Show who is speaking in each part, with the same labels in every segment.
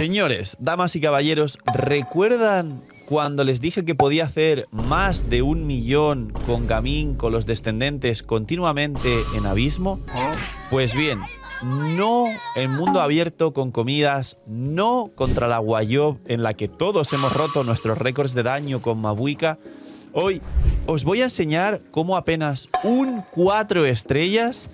Speaker 1: Señores, damas y caballeros, ¿recuerdan cuando les dije que podía hacer más de 1 millón con Gaming, con los descendentes, continuamente en Abismo? Pues bien, no en mundo abierto con comidas, no contra la Guayob en la que todos hemos roto nuestros récords de daño con Mabuika. Hoy os voy a enseñar cómo apenas un 4 estrellas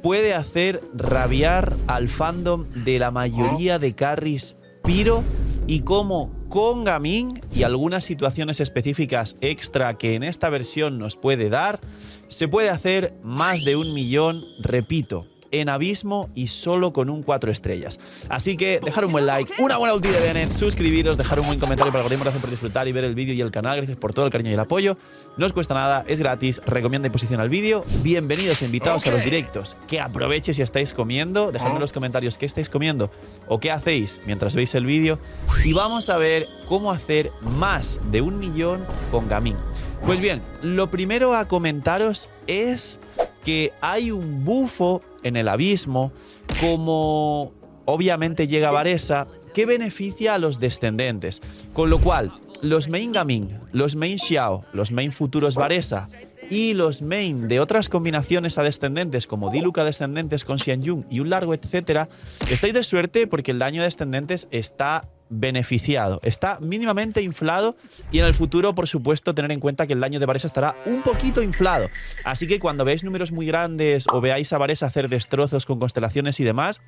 Speaker 1: puede hacer rabiar al fandom de la mayoría de carries Piro y cómo con Gaming y algunas situaciones específicas extra que en esta versión nos puede dar, se puede hacer más de 1 millón, repito, en Abismo y solo con un 4 estrellas. Así que dejar un buen like, una buena ulti de Bennett, suscribiros, dejar un buen comentario para el algoritmo, gracias por disfrutar y ver el vídeo y el canal, gracias por todo el cariño y el apoyo. No os cuesta nada, es gratis, recomienda y posiciona el vídeo. Bienvenidos e invitados a los directos. Que aproveche si estáis comiendo, dejadme en los comentarios qué estáis comiendo o qué hacéis mientras veis el vídeo. Y vamos a ver cómo hacer más de 1 millón con Gaming. Pues bien, lo primero a comentaros es que hay un bufo en el Abismo, como obviamente llega Varesa, que beneficia a los descendentes. Con lo cual, los main Gaming, los main Xiao, los main futuros Varesa y los main de otras combinaciones a descendentes como Diluc a descendentes con Xianjun y un largo etcétera, estáis de suerte porque el daño a descendentes está beneficiado, está mínimamente inflado y en el futuro, por supuesto, tener en cuenta que el daño de Varesa estará un poquito inflado. Así que cuando veáis números muy grandes o veáis a Varesa hacer destrozos con constelaciones y demás,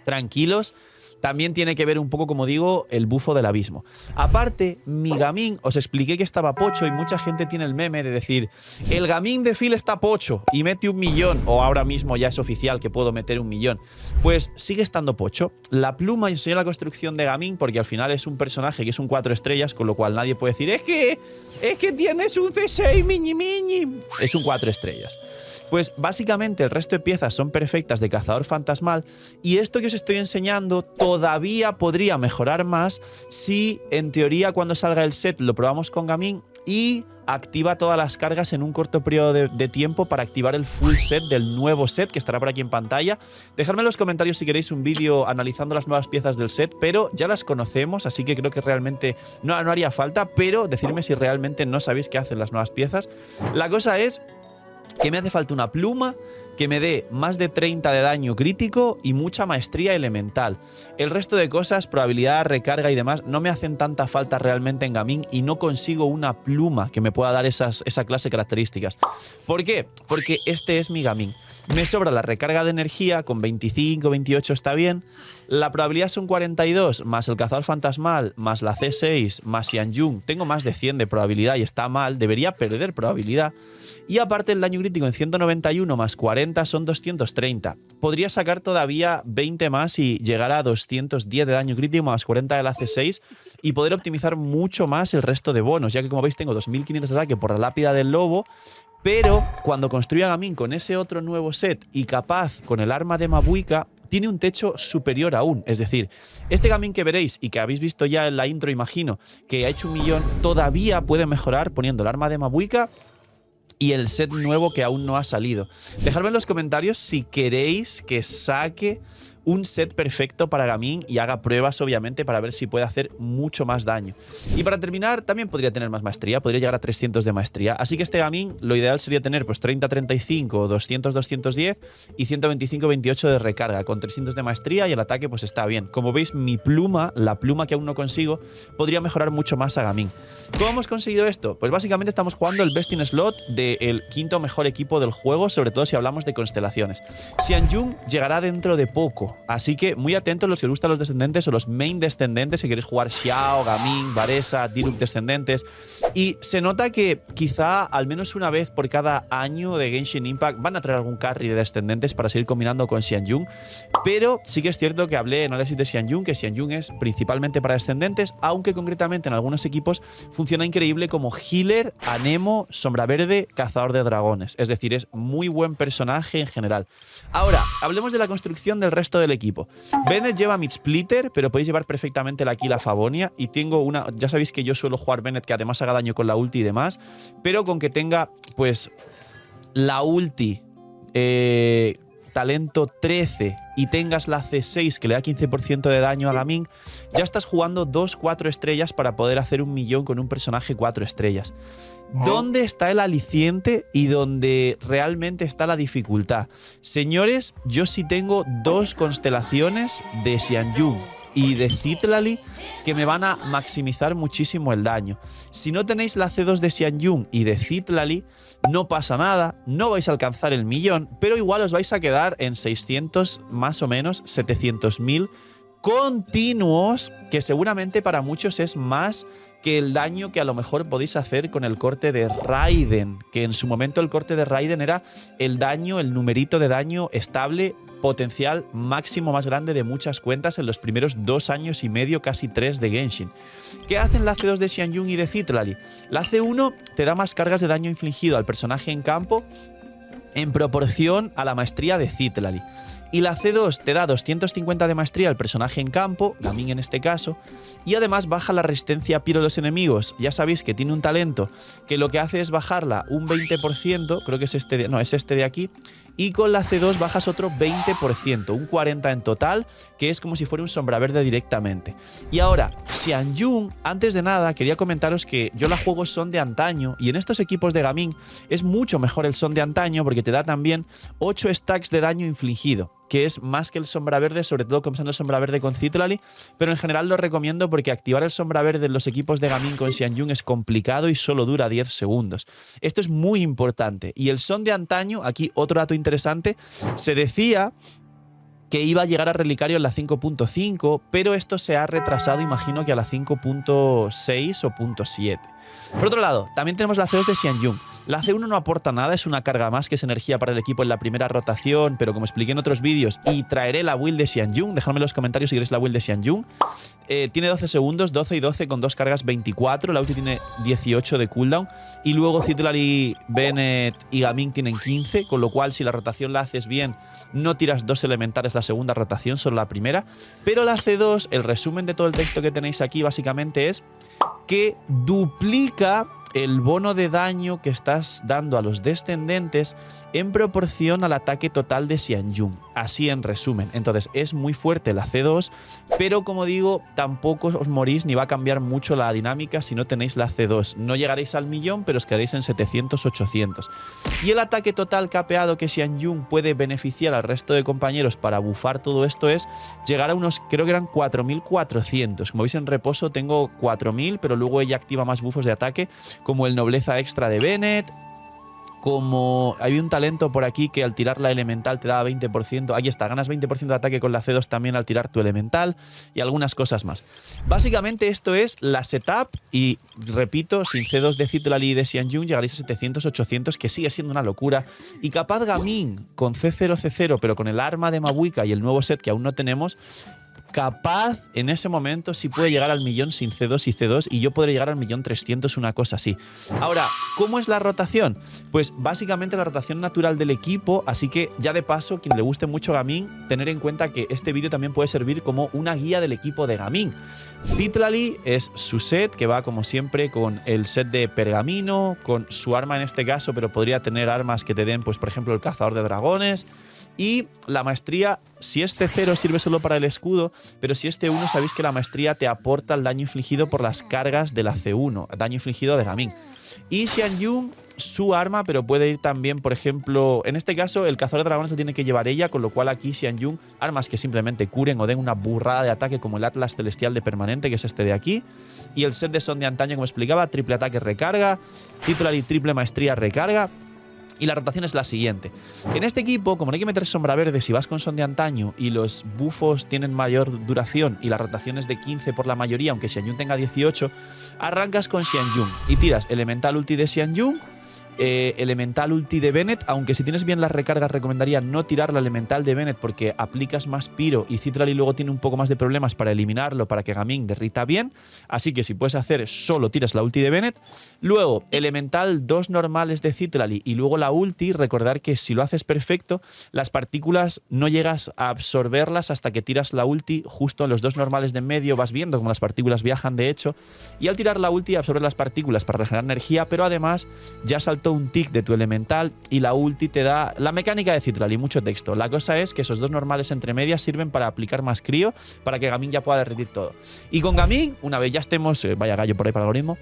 Speaker 1: tranquilos. También tiene que ver un poco, como digo, el bufo del Abismo. Aparte, mi Gaming, os expliqué que estaba pocho y mucha gente tiene el meme de decir el Gaming de Phil está pocho y mete 1 millón, o ahora mismo ya es oficial que puedo meter 1 millón. Pues sigue estando pocho. La pluma enseña la construcción de Gaming porque al final es un personaje que es un 4 estrellas, con lo cual nadie puede decir es que tienes un C6 miñi. Es un 4 estrellas. Pues básicamente el resto de piezas son perfectas de cazador fantasmal y esto que os estoy enseñando todavía podría mejorar más si en teoría cuando salga el set lo probamos con Gaming y activa todas las cargas en un corto periodo de tiempo para activar el full set del nuevo set que estará por aquí en pantalla. Dejadme en los comentarios si queréis un vídeo analizando las nuevas piezas del set, pero ya las conocemos, así que creo que realmente no haría falta, pero decidme si realmente no sabéis qué hacen las nuevas piezas. La cosa es que me hace falta una pluma que me dé más de 30 de daño crítico y mucha maestría elemental. El resto de cosas, probabilidad, recarga y demás, no me hacen tanta falta realmente en Gaming y no consigo una pluma que me pueda dar esa clase de características. ¿Por qué? Porque este es mi Gaming. Me sobra la recarga de energía, con 25, 28 está bien. La probabilidad son 42, más el cazador fantasmal, más la C6, más Xianjun. Tengo más de 100 de probabilidad y está mal, debería perder probabilidad. Y aparte el daño crítico en 191 más 40 son 230. Podría sacar todavía 20 más y llegar a 210 de daño crítico más 40 de la C6 y poder optimizar mucho más el resto de bonos, ya que como veis tengo 2500 de ataque por la lápida del lobo. Pero cuando construya Gaming con ese otro nuevo set y capaz con el arma de Mabuika, tiene un techo superior aún. Es decir, este Gaming que veréis y que habéis visto ya en la intro, imagino, que ha hecho 1 millón, todavía puede mejorar poniendo el arma de Mabuika y el set nuevo que aún no ha salido. Dejadme en los comentarios si queréis que saque un set perfecto para Gaming y haga pruebas, obviamente, para ver si puede hacer mucho más daño. Y para terminar, también podría tener más maestría, podría llegar a 300 de maestría. Así que este Gaming, lo ideal sería tener pues 30-35, 200-210 y 125-28 de recarga, con 300 de maestría y el ataque pues está bien. Como veis, mi pluma, la pluma que aún no consigo, podría mejorar mucho más a Gaming. ¿Cómo hemos conseguido esto? Pues básicamente estamos jugando el Best in Slot del 5º mejor equipo del juego, sobre todo si hablamos de constelaciones. Xianjun llegará dentro de poco, así que muy atentos los que les gustan los descendentes o los main descendentes, si queréis jugar Xiao, Gaming, Varesa, Diluc descendentes. Y se nota que quizá al menos una vez por cada año de Genshin Impact van a traer algún carry de descendentes para seguir combinando con Xianjun, pero sí que es cierto que hablé en análisis de Xianjun, que Xianjun es principalmente para descendentes, aunque concretamente en algunos equipos funciona increíble como healer, anemo, sombra verde, cazador de dragones. Es decir, es muy buen personaje en general. Ahora, hablemos de la construcción del resto del equipo. Bennett lleva Mid Splitter, pero podéis llevar perfectamente la Kill a Favonia. Y tengo una... Ya sabéis que yo suelo jugar Bennett que además haga daño con la ulti y demás, pero con que tenga, pues, la ulti talento 13 y tengas la C6 que le da 15% de daño a Gaming, ya estás jugando 2-4 estrellas para poder hacer 1 millón con un personaje 4 estrellas. ¿Dónde está el aliciente y dónde realmente está la dificultad? Señores, yo sí tengo 2 constelaciones de Xianyun y de Citlali que me van a maximizar muchísimo el daño. Si no tenéis la C2 de Xianyun y de Citlali, no pasa nada, no vais a alcanzar el millón, pero igual os vais a quedar en 600, más o menos 700.000 continuos, que seguramente para muchos es más que el daño que a lo mejor podéis hacer con el corte de Raiden, que en su momento el corte de Raiden era el daño, el numerito de daño estable potencial máximo más grande de muchas cuentas en los primeros 2 años y medio, casi 3 de Genshin. ¿Qué hacen la C2 de Xianyun y de Citlali? La C1 te da más cargas de daño infligido al personaje en campo en proporción a la maestría de Citlali. Y la C2 te da 250 de maestría al personaje en campo, Gaming en este caso, y además baja la resistencia a piro de los enemigos. Ya sabéis que tiene un talento que lo que hace es bajarla un 20%, creo que es este es este de aquí, y con la C2 bajas otro 20%, un 40% en total, que es como si fuera un sombra verde directamente. Y ahora, Xianyun, antes de nada, quería comentaros que yo la juego son de antaño, y en estos equipos de Gaming es mucho mejor el son de antaño porque te da también 8 stacks de daño infligido, que es más que el sombra verde, sobre todo comenzando el sombra verde con Citlali, pero en general lo recomiendo porque activar el sombra verde en los equipos de Gaming con Xianyun es complicado y solo dura 10 segundos. Esto es muy importante. Y el son de antaño, aquí otro dato interesante, se decía que iba a llegar a relicario en la 5.5, pero esto se ha retrasado, imagino que a la 5.6 o 0.7. Por otro lado, también tenemos la C2 de Xianyun. La C1 no aporta nada, es una carga más que es energía para el equipo en la primera rotación, pero como expliqué en otros vídeos, y traeré la build de Xianyun, dejadme en los comentarios si queréis la build de Xianyun. Tiene 12 segundos, 12 y 12 con 2 cargas 24, la ulti tiene 18 de cooldown, y luego Citlali, Bennett y Gaming tienen 15, con lo cual si la rotación la haces bien, no tiras 2 elementales la segunda rotación, solo la primera. Pero la C2, el resumen de todo el texto que tenéis aquí básicamente es que duplica el bono de daño que estás dando a los descendentes en proporción al ataque total de Xianyun. Así en resumen. Entonces es muy fuerte la C2, pero como digo, tampoco os morís ni va a cambiar mucho la dinámica si no tenéis la C2. No llegaréis al millón, pero os quedaréis en 700, 800. Y el ataque total capeado que Xianyun puede beneficiar al resto de compañeros para bufar todo esto es llegar a unos, creo que eran 4.400. Como veis en reposo tengo 4.000, pero luego ella activa más bufos de ataque, como el nobleza extra de Bennett, como hay un talento por aquí que al tirar la elemental te da 20%, ahí está, ganas 20% de ataque con la C2 también al tirar tu elemental y algunas cosas más. Básicamente esto es la setup y repito, sin C2 de Citlali y de Xianyun llegaréis a 700, 800, que sigue siendo una locura. Y capaz Gaming con C0, pero con el arma de Mabuika y el nuevo set que aún no tenemos, capaz en ese momento sí puede llegar al millón sin C2 y C2 y yo podré llegar al 1.300.000, una cosa así. Ahora, ¿cómo es la rotación? Pues básicamente la rotación natural del equipo, así que ya de paso, quien le guste mucho Gaming, tener en cuenta que este vídeo también puede servir como una guía del equipo de Gaming. Citlali es su set, que va como siempre con el set de pergamino, con su arma en este caso, pero podría tener armas que te den, pues por ejemplo, el cazador de dragones. Y la maestría, si es C0 sirve solo para el escudo, pero si es C1 sabéis que la maestría te aporta el daño infligido por las cargas de la C1, daño infligido de Gaming. Y Xianyun, su arma, pero puede ir también, por ejemplo, en este caso el cazador de dragones lo tiene que llevar ella, con lo cual aquí Xianyun, armas que simplemente curen o den una burrada de ataque como el Atlas Celestial de permanente, que es este de aquí, y el set de son de antaño, como explicaba, triple ataque recarga, Citlali triple maestría recarga. Y la rotación es la siguiente. En este equipo, como no hay que meter sombra verde si vas con son de antaño y los bufos tienen mayor duración y la rotación es de 15 por la mayoría, aunque Xianyun tenga 18, arrancas con Xianyun y tiras elemental ulti de Xianyun, elemental ulti de Bennett, aunque si tienes bien las recargas recomendaría no tirar la elemental de Bennett porque aplicas más piro y Citlali luego tiene un poco más de problemas para eliminarlo, para que Gaming derrita bien, así que si puedes hacer solo tiras la ulti de Bennett. Luego elemental 2 normales de Citlali y luego la ulti, recordar que si lo haces perfecto las partículas no llegas a absorberlas hasta que tiras la ulti justo en los 2 normales de en medio, vas viendo cómo las partículas viajan de hecho, y al tirar la ulti absorbes las partículas para regenerar energía, pero además ya saltas auto un tick de tu elemental y la ulti te da la mecánica de Citral y mucho texto. La cosa es que esos dos normales entre medias sirven para aplicar más crío para que Gaming ya pueda derretir todo. Y con Gaming, una vez ya estemos, vaya gallo por ahí para el algoritmo,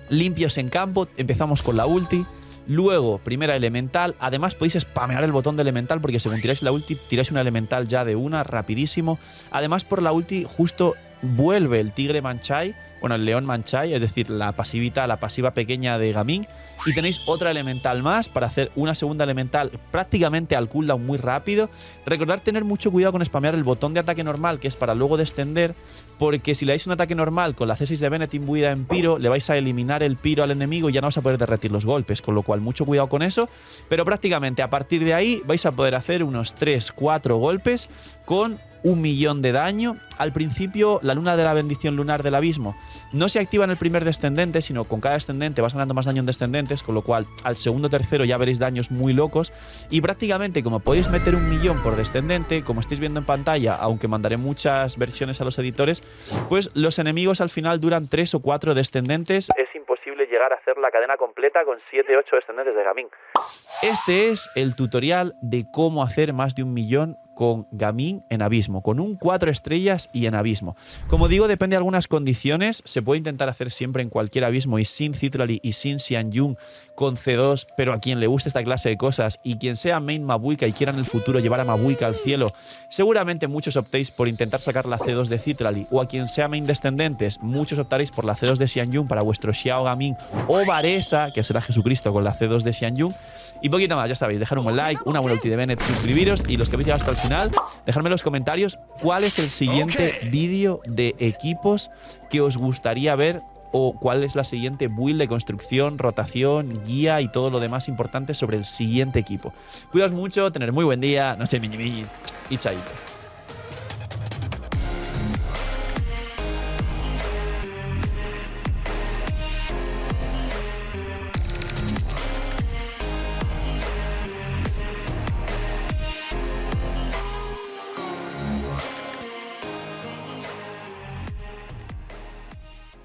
Speaker 1: limpios en campo, empezamos con la ulti. Luego, primera elemental. Además, podéis spamear el botón de elemental porque según tiráis la ulti, tiráis una elemental ya de una, rapidísimo. Además, por la ulti, justo vuelve el tigre Manchai, bueno, el león Manchai, es decir, la pasiva pequeña de Gaming. Y tenéis otra elemental más para hacer una segunda elemental prácticamente al cooldown muy rápido. Recordad tener mucho cuidado con spamear el botón de ataque normal, que es para luego descender, porque si le dais un ataque normal con la C6 de Bennett imbuida en Piro, le vais a eliminar el Piro al enemigo y ya no vais a poder derretir los golpes, con lo cual mucho cuidado con eso. Pero prácticamente a partir de ahí vais a poder hacer unos 3-4 golpes con 1.000.000 de daño. Al principio, la luna de la bendición lunar del abismo no se activa en el primer descendente, sino con cada descendente vas ganando más daño en descendentes, con lo cual al segundo tercero ya veréis daños muy locos. Y prácticamente, como podéis meter 1.000.000 por descendente, como estáis viendo en pantalla, aunque mandaré muchas versiones a los editores, pues los enemigos al final duran 3 o 4 descendentes. Es imposible llegar a hacer la cadena completa con 7-8 descendentes de Gaming. Este es el tutorial de cómo hacer más de 1.000.000 con Gaming en abismo, con un 4 estrellas y en abismo. Como digo, depende de algunas condiciones. Se puede intentar hacer siempre en cualquier abismo y sin Citrally y sin Xianyun con C2, pero a quien le guste esta clase de cosas y quien sea main Mabuika y quiera en el futuro llevar a Mabuika al cielo, seguramente muchos optéis por intentar sacar la C2 de Citrally, o a quien sea main descendentes, muchos optaréis por la C2 de Xianyun para vuestro Xiao Gaming o Varesa, que será Jesucristo con la C2 de Xianyun. Y poquito más, ya sabéis, dejar un buen like, una buena ulti de Bennett, suscribiros y los que habéis llegado hasta el final, dejadme en los comentarios cuál es el siguiente vídeo de equipos que os gustaría ver o cuál es la siguiente build de construcción, rotación, guía y todo lo demás importante sobre el siguiente equipo. Cuidaos mucho, tener muy buen día, no sé, y chaito.